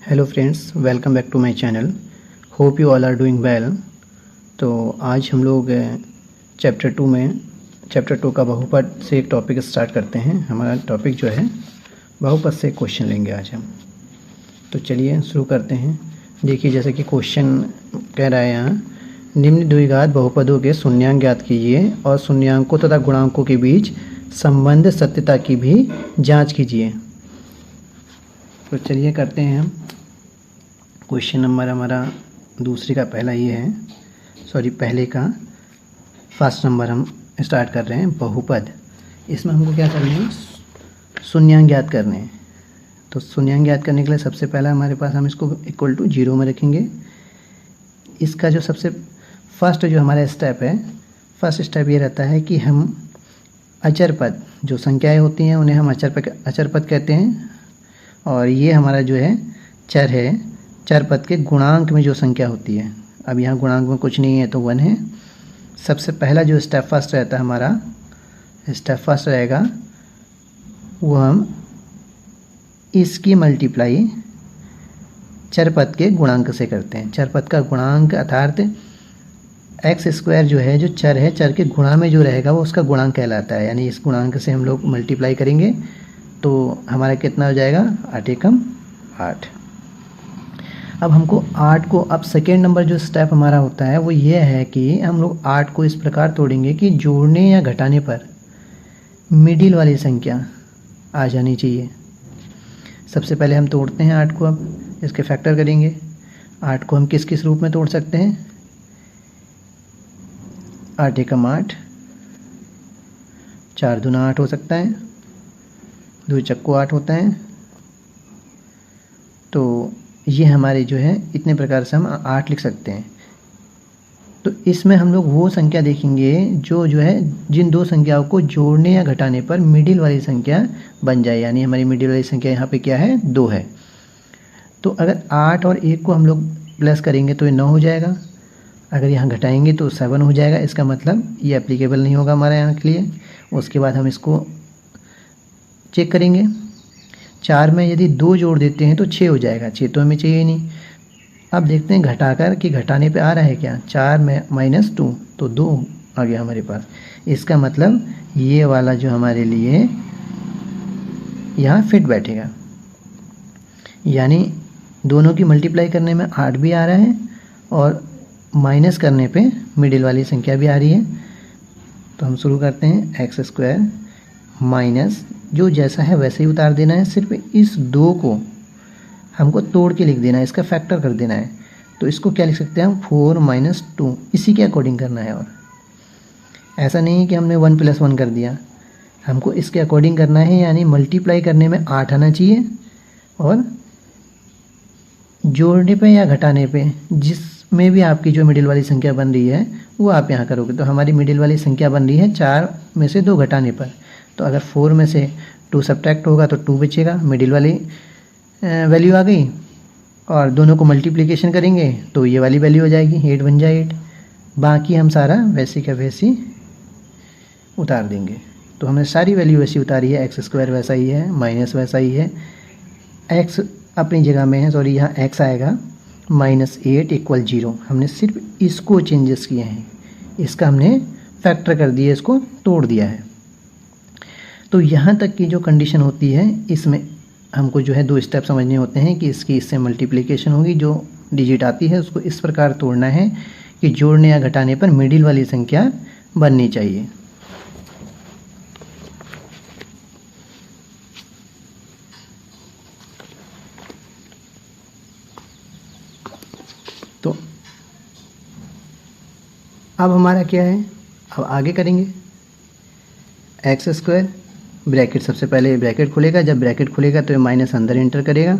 Hello friends, welcome back to my channel. Hope you all are doing well. तो आज हम लोग chapter 2 का बहुपद से एक टॉपिक स्टार्ट करते हैं। हमारा टॉपिक जो है बहुपद से क्वेश्चन लेंगे आज हम। तो चलिए शुरू करते हैं। देखिए, जैसे कि क्वेश्चन कह रहा है यहाँ, निम्न द्विघात बहुपदों के शून्यांक ज्ञात कीजिए और शून्यांकों तथा गुणांकों के बीच संबंध सत्यता की भी जाँच कीजिए। तो चलिए करते हैं हम। क्वेश्चन नंबर हमारा दूसरे का पहले का फर्स्ट नंबर हम स्टार्ट कर रहे हैं। बहुपद, इसमें हमको क्या करना है, शून्यांक ज्ञात करने हैं। तो शून्यांक ज्ञात करने के लिए सबसे पहला हमारे पास हम इसको इक्वल टू 0 में रखेंगे। इसका जो सबसे फर्स्ट जो हमारा स्टेप है, फर्स्ट स्टेप ये रहता है कि हम अचर पद, जो संख्याएँ होती हैं उन्हें हम अचर पद कहते हैं, और ये हमारा जो है चर है। चर पद के गुणांक में जो संख्या होती है, अब यहाँ गुणांक में कुछ नहीं है तो 1 है। सबसे पहला जो स्टेप फर्स्ट रहता है हमारा, स्टेप फर्स्ट रहेगा वो हम इसकी मल्टीप्लाई चर पद के गुणांक से करते हैं। चर पद का गुणांक अर्थात x² जो है, जो चर है, चर के गुणा में जो रहेगा वो उसका गुणांक कहलाता है। यानी इस गुणांक से हम लोग मल्टीप्लाई करेंगे तो हमारा कितना हो जाएगा, 8 एकम 8। अब हमको 8 को, अब सेकेंड नंबर जो स्टेप हमारा होता है वो ये है कि हम लोग 8 को इस प्रकार तोड़ेंगे कि जोड़ने या घटाने पर मिडिल वाली संख्या आ जानी चाहिए। सबसे पहले हम तोड़ते हैं 8 को। अब इसके फैक्टर करेंगे। 8 को हम किस किस रूप में तोड़ सकते हैं, 8 एकम 8, 4 दूना 8 हो सकता है, 2 चक्को 8 होता है। तो ये हमारे जो है इतने प्रकार से हम 8 लिख सकते हैं। तो इसमें हम लोग वो संख्या देखेंगे जो है जिन दो संख्याओं को जोड़ने या घटाने पर मिडिल वाली संख्या बन जाए। यानी हमारी मिडिल वाली संख्या यहाँ पे क्या है, 2 है। तो अगर 8 और 1 को हम लोग प्लस करेंगे तो ये 9 हो जाएगा। अगर यहाँ घटाएंगे तो 7 हो जाएगा। इसका मतलब ये एप्लीकेबल नहीं होगा हमारे यहाँ के लिए। उसके बाद हम इसको चेक करेंगे। 4 में यदि 2 जोड़ देते हैं तो 6 हो जाएगा। 6 तो हमें चाहिए नहीं। अब देखते हैं घटाकर कि घटाने पे आ रहा है क्या, 4 में -2 तो 2 आ गया हमारे पास। इसका मतलब ये वाला जो हमारे लिए यहाँ फिट बैठेगा। यानी दोनों की मल्टीप्लाई करने में 8 भी आ रहा है और माइनस करने पे मिडिल वाली संख्या भी आ रही है। तो हम शुरू करते हैं। x² माइनस, जो जैसा है वैसे ही उतार देना है। सिर्फ इस 2 को हमको तोड़ के लिख देना है, इसका फैक्टर कर देना है। तो इसको क्या लिख सकते हैं हम, 4 - 2, इसी के अकॉर्डिंग करना है। और ऐसा नहीं है कि हमने 1 + 1 कर दिया, हमको इसके अकॉर्डिंग करना है। यानी मल्टीप्लाई करने में 8 आना चाहिए और जोड़ने पे या घटाने पे जिसमें भी आपकी जो मिडिल वाली संख्या बन रही है वो आप यहाँ करोगे। तो हमारी मिडिल वाली संख्या बन रही है 4 में से 2 घटाने पर। तो अगर 4 में से 2 सब्ट्रैक्ट होगा तो 2 बचेगा, मिडिल वाली वैल्यू आ गई। और दोनों को मल्टीप्लिकेशन करेंगे तो ये वाली वैल्यू हो जाएगी, 8 बन जाए 8। बाकी हम सारा वैसी का वैसी उतार देंगे। तो हमने सारी वैल्यू वैसी उतारी है। x² वैसा ही है, माइनस वैसा ही है, x अपनी जगह में है, सॉरी यहाँ x आएगा, -8 = 0। हमने सिर्फ इसको चेंजेस किए हैं, इसका हमने फैक्टर कर दिया, इसको तोड़ दिया है। तो यहाँ तक की जो कंडीशन होती है, इसमें हमको जो है 2 स्टेप समझने होते हैं कि इसकी इससे मल्टीप्लिकेशन होगी, जो डिजिट आती है उसको इस प्रकार तोड़ना है कि जोड़ने या घटाने पर मिडिल वाली संख्या बननी चाहिए। तो अब हमारा क्या है, अब आगे करेंगे। x² ब्रैकेट, सबसे पहले ब्रैकेट खुलेगा। जब ब्रैकेट खुलेगा तो ये माइनस अंदर एंटर करेगा।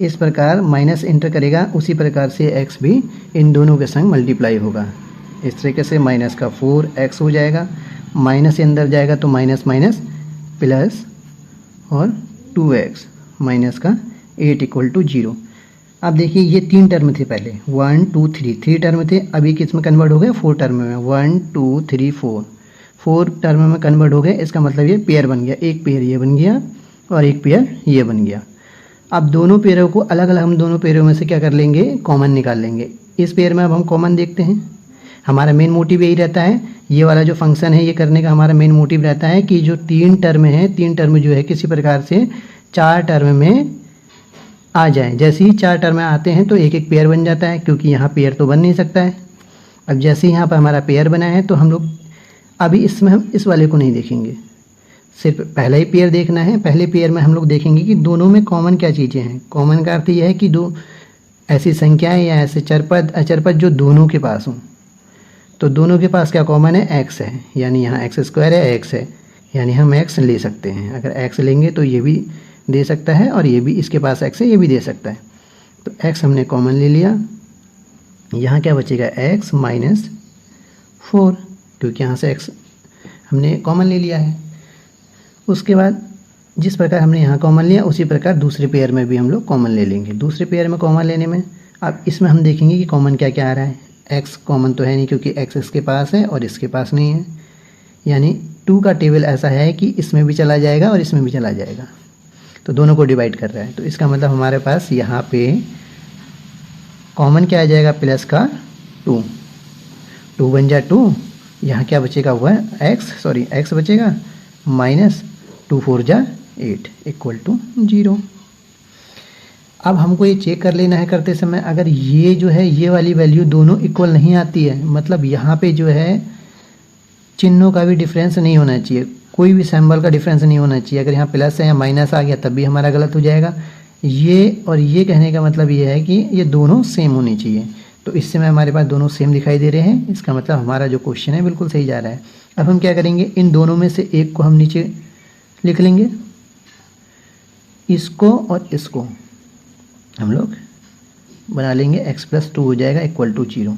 इस प्रकार माइनस एंटर करेगा, उसी प्रकार से x भी इन दोनों के संग मल्टीप्लाई होगा। इस तरीके से माइनस का 4x हो जाएगा, माइनस के अंदर जाएगा तो माइनस माइनस प्लस और 2x माइनस का 8 = 0। अब देखिए ये 3 टर्म थे पहले, 1 2 3 टर्म थे। अभी किस में कन्वर्ट हो गए, 4 टर्म में, 1 2 3 4 टर्म में कन्वर्ट हो गए। इसका मतलब ये पेयर बन गया, एक पेयर ये बन गया और एक पेयर ये बन गया। अब दोनों पेयरों को अलग अलग हम दोनों पेयरों में से क्या कर लेंगे, कॉमन निकाल लेंगे। इस पेयर में अब हम कॉमन देखते हैं। हमारा मेन मोटिव यही रहता है, ये वाला जो फंक्शन है ये करने का हमारा मेन मोटिव रहता है कि जो 3 टर्म है, 3 टर्म जो है किसी प्रकार से 4 टर्म में आ जाए। जैसे ही 4 टर्म में आते हैं तो एक एक पेयर बन जाता है, क्योंकि यहाँ पेयर तो बन नहीं सकता है। अब जैसे ही यहाँ पर हमारा पेयर बना है तो हम लोग अभी इसमें हम इस वाले को नहीं देखेंगे, सिर्फ पहला ही पेयर देखना है। पहले पेयर में हम लोग देखेंगे कि दोनों में कॉमन क्या चीज़ें हैं। कॉमन का अर्थ यह है कि दो ऐसी संख्याएं या ऐसे चरपद अचरपद जो दोनों के पास हों। तो दोनों के पास क्या कॉमन है, x है, यानी यहाँ x स्क्वायर है, x है, यानी हम x ले सकते हैं। अगर x लेंगे तो ये भी दे सकता है और ये भी, इसके पास x है, ये भी दे सकता है। तो x हमने कॉमन ले लिया। यहाँ क्या बचेगा, x माइनस 4, क्योंकि यहाँ से x हमने कॉमन ले लिया है। उसके बाद जिस प्रकार हमने यहाँ कॉमन लिया उसी प्रकार दूसरे पेयर में भी हम लोग कॉमन ले लेंगे। दूसरे पेयर में कॉमन लेने में अब इसमें हम देखेंगे कि कॉमन क्या क्या आ रहा है। x कॉमन तो है नहीं, क्योंकि x इसके पास है और इसके पास नहीं है, यानी 2 का टेबल ऐसा है कि इसमें भी चला जाएगा और इसमें भी चला जाएगा, तो दोनों को डिवाइड कर रहा है। तो इसका मतलब हमारे पास यहाँ पे कॉमन क्या आ जाएगा, प्लस का 2, 2 बन जाए 2, यहाँ क्या बचेगा हुआ है x बचेगा माइनस 2 4 जा 8 इक्वल टू 0। अब हमको ये चेक कर लेना है करते समय, अगर ये जो है ये वाली वैल्यू दोनों इक्वल नहीं आती है, मतलब यहाँ पे जो है चिन्हों का भी डिफरेंस नहीं होना चाहिए, कोई भी सिंबल का डिफरेंस नहीं होना चाहिए। अगर यहाँ प्लस है या माइनस आ गया तब भी हमारा गलत हो जाएगा। ये और ये कहने का मतलब ये है कि ये दोनों सेम होनी चाहिए। तो इस समय हमारे पास दोनों सेम दिखाई दे रहे हैं, इसका मतलब हमारा जो क्वेश्चन है बिल्कुल सही जा रहा है। अब हम क्या करेंगे, इन दोनों में से एक को हम नीचे लिख लेंगे, इसको और इसको हम लोग बना लेंगे, x + 2 हो जाएगा इक्वल टू 0।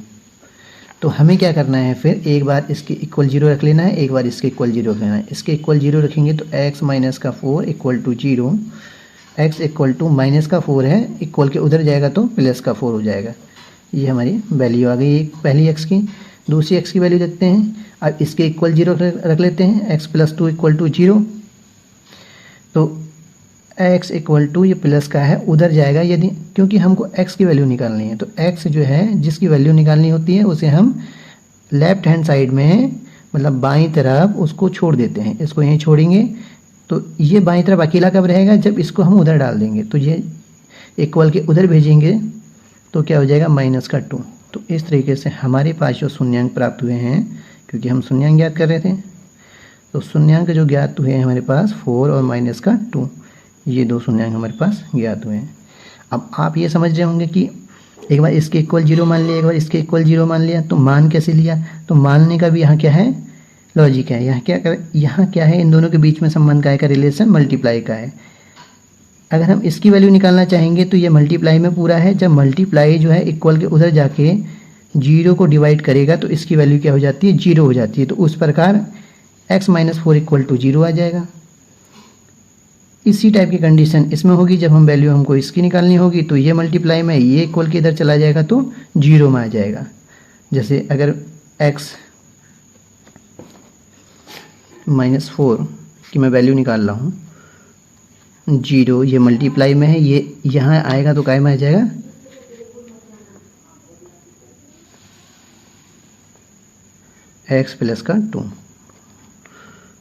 तो हमें क्या करना है, फिर एक बार इसके इक्वल 0 रख लेना है, एक बार इसके इक्वल 0 रख लेना है। इसके इक्वल 0 रखेंगे तो x माइनस का 4 equal to 0, x equal to minus का 4 है, इक्वल के उधर जाएगा तो प्लस का 4 हो जाएगा। ये हमारी वैल्यू आ गई पहली x की। दूसरी x की वैल्यू देखते हैं। अब इसके इक्वल 0 रख लेते हैं, x + 2 इक्वल टू 0। तो x इक्वल टू ये प्लस का है, उधर जाएगा, यदि क्योंकि हमको x की वैल्यू निकालनी है। तो x जो है जिसकी वैल्यू निकालनी होती है उसे हम लेफ्ट हैंड साइड में, मतलब बाईं तरफ उसको छोड़ देते हैं। इसको यहीं छोड़ेंगे तो ये बाईं तरफ अकेला कब रहेगा, जब इसको हम उधर डाल देंगे। तो ये इक्वल के उधर भेजेंगे तो क्या हो जाएगा, -2। तो इस तरीके से हमारे पास जो शून्यांक प्राप्त हुए हैं, क्योंकि हम शून्यांक ज्ञात कर रहे थे, तो शून्यांक जो ज्ञात हुए हैं हमारे पास 4 और -2, ये 2 शून्यांक हमारे पास ज्ञात हुए हैं। अब आप ये समझ रहे होंगे कि एक बार इसके इक्वल 0 मान लिया, एक बार इसके इक्वल 0 मान लिया, तो मान कैसे लिया। तो मानने का भी यहाँ क्या है, लॉजिक है। यहाँ क्या है, इन दोनों के बीच में संबंध का है, का रिलेशन मल्टीप्लाई का है। अगर हम इसकी वैल्यू निकालना चाहेंगे तो ये मल्टीप्लाई में पूरा है। जब मल्टीप्लाई जो है इक्वल के उधर जाके 0 को डिवाइड करेगा तो इसकी वैल्यू क्या हो जाती है, 0 हो जाती है। तो उस प्रकार x माइनस 4 इक्वल टू 0 आ जाएगा। इसी टाइप की कंडीशन इसमें होगी, जब हम वैल्यू हमको इसकी निकालनी होगी तो ये मल्टीप्लाई में, ये इक्वल के इधर चला जाएगा तो 0 में आ जाएगा। जैसे अगर x माइनस 4 की मैं वैल्यू निकाल रहा हूँ, 0 ये मल्टीप्लाई में है, ये यहाँ आएगा तो काय में आ जाएगा, x प्लस का 2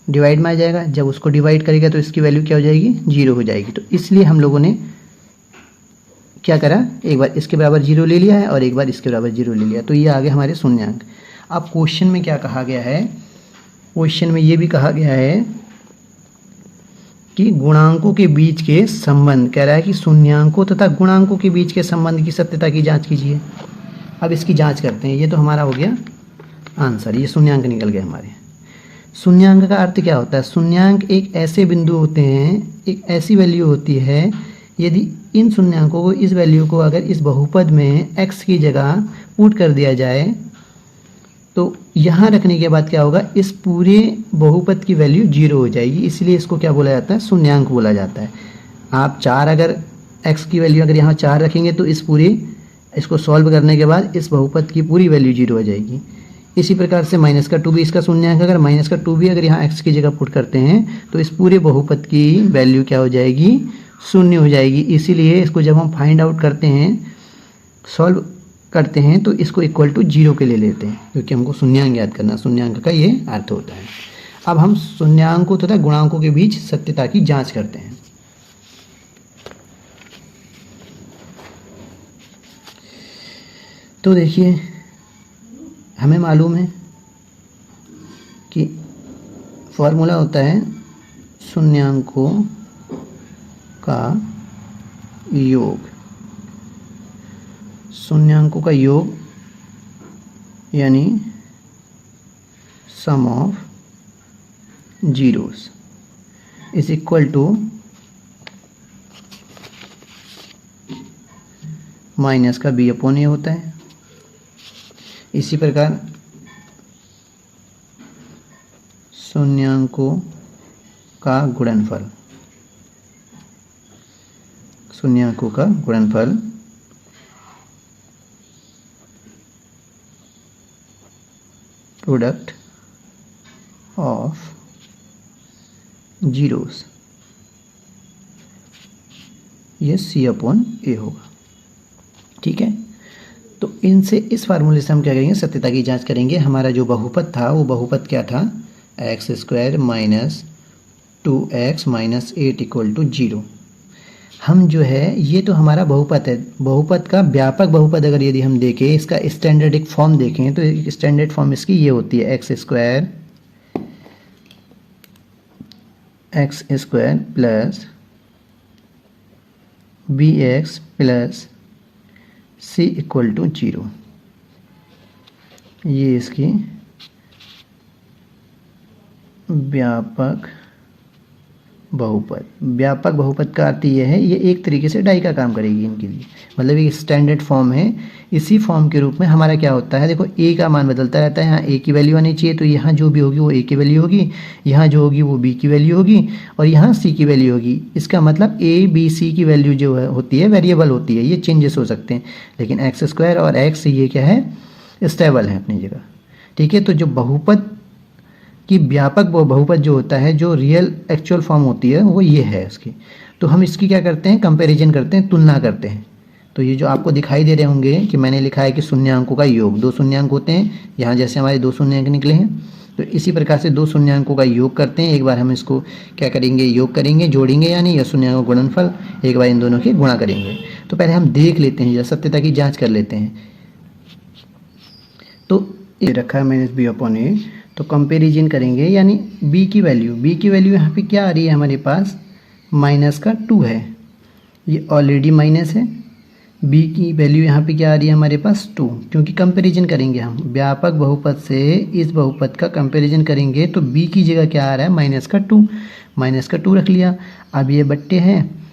डिवाइड में आ जाएगा। जब उसको डिवाइड करेगा तो इसकी वैल्यू क्या हो जाएगी, 0 हो जाएगी। तो इसलिए हम लोगों ने क्या करा, एक बार इसके बराबर 0 ले लिया है और एक बार इसके बराबर 0 ले लिया, तो ये आ गए हमारे शून्यांक। अब क्वेश्चन में क्या कहा गया है, क्वेश्चन में ये भी कहा गया है कि गुणांकों के बीच के संबंध, कह रहा है कि शून्यांकों तथा गुणांकों के बीच के संबंध की सत्यता की जांच कीजिए। अब इसकी जांच करते हैं। ये तो हमारा हो गया आंसर, ये शून्यांक निकल गए हमारे। शून्यांक का अर्थ क्या होता है, शून्यांक एक ऐसे बिंदु होते हैं, एक ऐसी वैल्यू होती है, यदि इन शून्यांकों को, इस वैल्यू को अगर इस बहुपद में x की जगह पुट कर दिया जाए तो यहाँ रखने के बाद क्या होगा, इस पूरे बहुपद की वैल्यू 0 हो जाएगी। इसलिए इसको क्या बोला जाता है, शून्यांक बोला जाता है। आप 4 अगर x की वैल्यू अगर यहाँ 4 रखेंगे तो इस पूरे, इसको सॉल्व करने के बाद इस बहुपद की पूरी वैल्यू 0 हो जाएगी। इसी प्रकार से -2 भी इसका शून्यांक, अगर -2 भी अगर यहाँ x की जगह पुट करते हैं तो इस पूरे बहुपद की वैल्यू क्या हो जाएगी, शून्य हो जाएगी। इसीलिए इसको जब हम फाइंड आउट करते हैं, सॉल्व करते हैं, तो इसको इक्वल टू 0 के ले लेते हैं, क्योंकि हमको शून्यांक याद करना, शून्यांक का ये अर्थ होता है। अब हम शून्यांकों तथा गुणांकों के बीच सत्यता की जांच करते हैं। तो देखिए, हमें मालूम है कि फॉर्मूला होता है शून्यांकों का योग। शून्यांकों का योग यानी sum of zeros is equal to minus का बी अपॉन ए होता है। इसी प्रकार शून्यांकों का गुणनफल, शून्यांकों का गुणनफल प्रोडक्ट ऑफ जीरोस, ये सी अपॉन ए होगा। ठीक है, तो इनसे, इस फार्मूले से हम क्या करेंगे, सत्यता की जांच करेंगे। हमारा जो बहुपद था वो बहुपद क्या था, x square minus 2x minus 8 equal to 0। हम जो है, ये तो हमारा बहुपद है, बहुपद का व्यापक बहुपद अगर यदि हम देखें, इसका स्टैंडर्ड एक फॉर्म देखें, तो एक स्टैंडर्ड फॉर्म इसकी ये होती है, x square plus b x plus c equal to 0। ये इसकी व्यापक बहुपद, व्यापक बहुपद का अर्थ ये है, ये एक तरीके से डाई का काम करेगी इनके लिए, मतलब एक स्टैंडर्ड फॉर्म है। इसी फॉर्म के रूप में हमारा क्या होता है, देखो ए का मान बदलता रहता है, यहाँ ए की वैल्यू आनी चाहिए, तो यहाँ जो भी होगी वो ए की वैल्यू होगी, यहाँ जो होगी वो बी की वैल्यू होगी, और यहाँ सी की वैल्यू होगी। इसका मतलब ए बी सी की वैल्यू जो है होती है वेरिएबल होती है, ये चेंजेस हो सकते हैं, लेकिन एक्स स्क्वायर और एक्स ये क्या है, स्टेबल है अपनी जगह। ठीक है, तो जो बहुपद कि व्यापक बहुपद जो होता है, जो रियल एक्चुअल फॉर्म होती है, वो ये है इसकी। तो हम इसकी क्या करते हैं, कंपैरिजन करते हैं, तुलना करते हैं। तो ये जो आपको दिखाई दे रहे होंगे कि मैंने लिखा है कि शून्यांकों का योग, दो शून्यांक होते हैं, यहाँ जैसे हमारे दो शून्यांक निकले हैं, तो इसी प्रकार से दो शून्यांकों का योग करते हैं। एक बार हम इसको क्या करेंगे, योग करेंगे, जोड़ेंगे, यानी या शून्यांकों का गुणनफल, एक बार इन दोनों के गुणा करेंगे। तो पहले हम देख लेते हैं, या सत्यता की जाँच कर लेते हैं। तो ये रखा है माइनस बी अपॉन ए, तो कंपैरिजन करेंगे, यानी b की वैल्यू यहाँ पे क्या आ रही है हमारे पास, माइनस का 2 है, ये ऑलरेडी माइनस है। b की वैल्यू यहाँ पे क्या आ रही है हमारे पास 2, क्योंकि कंपैरिजन करेंगे हम व्यापक बहुपद से इस बहुपद का कंपैरिजन करेंगे, तो b की जगह क्या आ रहा है, माइनस का 2 रख लिया। अब ये बट्टे हैं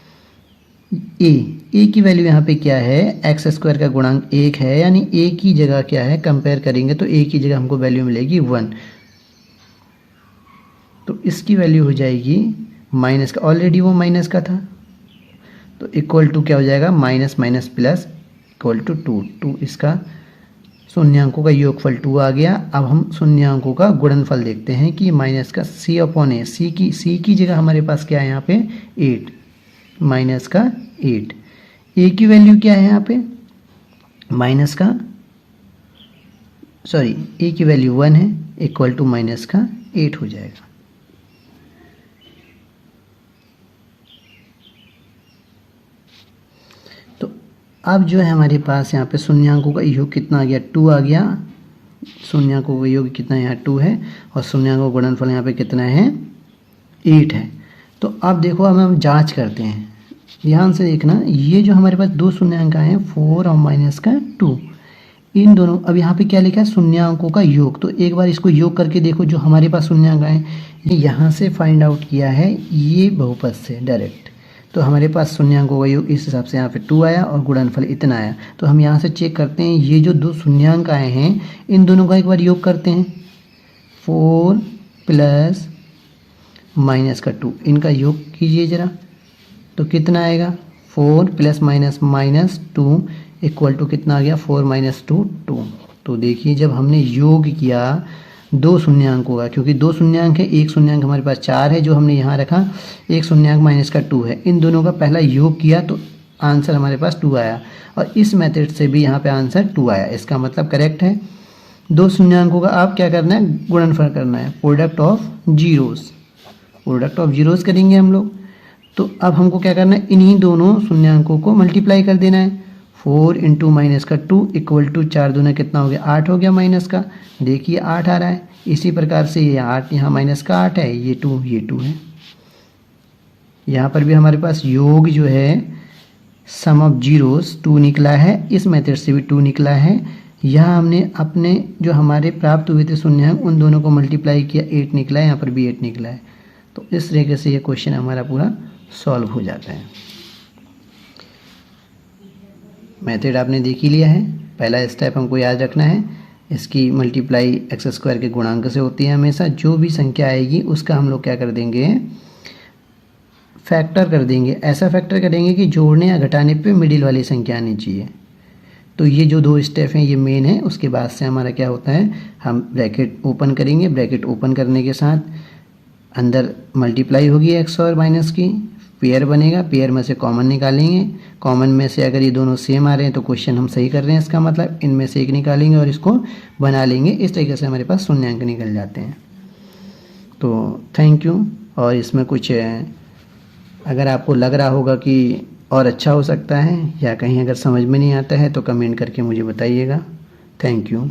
ए की वैल्यू यहाँ पे क्या है, एक्स स्क्वायर का गुणांक 1 है, यानी ए की जगह क्या है, कंपेयर करेंगे तो ए की जगह हमको वैल्यू मिलेगी 1, तो इसकी वैल्यू हो जाएगी माइनस का, ऑलरेडी वो माइनस का था, तो इक्वल टू क्या हो जाएगा, minus minus plus equal to 2। इसका शून्यांकों का योगफल 2 आ गया। अब हम शून्यांकों का गुणनफल देखते हैं कि माइनस का सी अपॉन ए, सी की जगह हमारे पास क्या है यहाँ पे 8, माइनस का 8, ए की वैल्यू क्या है यहाँ पे, माइनस का, सॉरी ए की वैल्यू 1 है, इक्वल टू माइनस का 8 हो जाएगा। तो अब जो है हमारे पास यहाँ पे शून्यांकों का योग कितना आ गया, 2 आ गया, शून्यांकों का योग कितना यहाँ 2 है, और शून्यांकों का गुणनफल यहाँ पे कितना है 8 है। तो अब देखो, अब हम जांच करते हैं, ध्यान से देखना, ये जो हमारे पास दो शून्यांक हैं 4 और माइनस का 2, इन दोनों, अब यहाँ पे क्या लिखा है, शून्यांकों का योग। तो एक बार इसको योग करके देखो, जो हमारे पास शून्यांक हैं, ये यहाँ से फाइंड आउट किया है, ये बहुपद से डायरेक्ट, तो हमारे पास शून्यांकों का योग इस हिसाब से यहाँ पे 2 आया और गुणनफल इतना आया। तो हम यहाँ से चेक करते हैं, ये जो दो शून्यांक आए हैं, इन दोनों का एक बार योग करते हैं, 4 प्लस माइनस का 2, इनका योग कीजिए ज़रा, तो कितना आएगा, 4 प्लस माइनस 2 इक्वल टू कितना आ गया, 4 माइनस 2 2। तो देखिए, जब हमने योग किया दो शून्यांक होगा, क्योंकि दो शून्यांक है, एक शून्यांक हमारे पास 4 है जो हमने यहाँ रखा, एक शून्यांक माइनस का 2 है। इन दोनों का पहला योग किया तो आंसर हमारे पास 2 आया, और इस मेथड से भी यहाँ पे आंसर 2 आया। इसका मतलब करेक्ट है। दो शून्यांकों का आप क्या करना है, गुणनफल करना है, product of zeros, product of zeros करेंगे हम लोग। तो अब हमको क्या करना है, इन्हीं दोनों शून्यांकों को मल्टीप्लाई कर देना है। 4 इंटू माइनस का 2 इक्वल टू 4 दूना कितना हो गया, 8 हो गया माइनस का, देखिए 8 आ रहा है। इसी प्रकार से ये 8 यहाँ माइनस का 8 है, ये 2 है। यहाँ पर भी हमारे पास योग जो है सम ऑफ जीरोस 2 निकला है, इस मेथड से भी 2 निकला है। यहाँ हमने अपने जो हमारे प्राप्त हुए थे शून्यांक उन दोनों को मल्टीप्लाई किया, 8 निकला है, यहाँ पर भी 8 निकला है। तो इस तरीके से ये क्वेश्चन हमारा पूरा सॉल्व हो जाता है। मेथड आपने देख ही लिया है। पहला स्टेप हमको याद रखना है, इसकी मल्टीप्लाई एक्स स्क्वायर के गुणांक से होती है हमेशा। जो भी संख्या आएगी उसका हम लोग क्या कर देंगे, फैक्टर कर देंगे। ऐसा फैक्टर करेंगे कि जोड़ने या घटाने पे मिडिल वाली संख्या आनी चाहिए। तो ये जो दो स्टेप हैं ये मेन है। उसके बाद से हमारा क्या होता है, हम ब्रैकेट ओपन करेंगे, ब्रैकेट ओपन करने के साथ अंदर मल्टीप्लाई होगी एक्स और माइनस की, पेयर बनेगा, पेयर में से कॉमन निकालेंगे। कॉमन में से अगर ये दोनों सेम आ रहे हैं तो क्वेश्चन हम सही कर रहे हैं, इसका मतलब इनमें से एक निकालेंगे और इसको बना लेंगे। इस तरीके से हमारे पास शून्यांक निकल जाते हैं। तो थैंक यू। और इसमें कुछ अगर आपको लग रहा होगा कि और अच्छा हो सकता है या कहीं अगर समझ में नहीं आता है तो कमेंट करके मुझे बताइएगा। Thank you.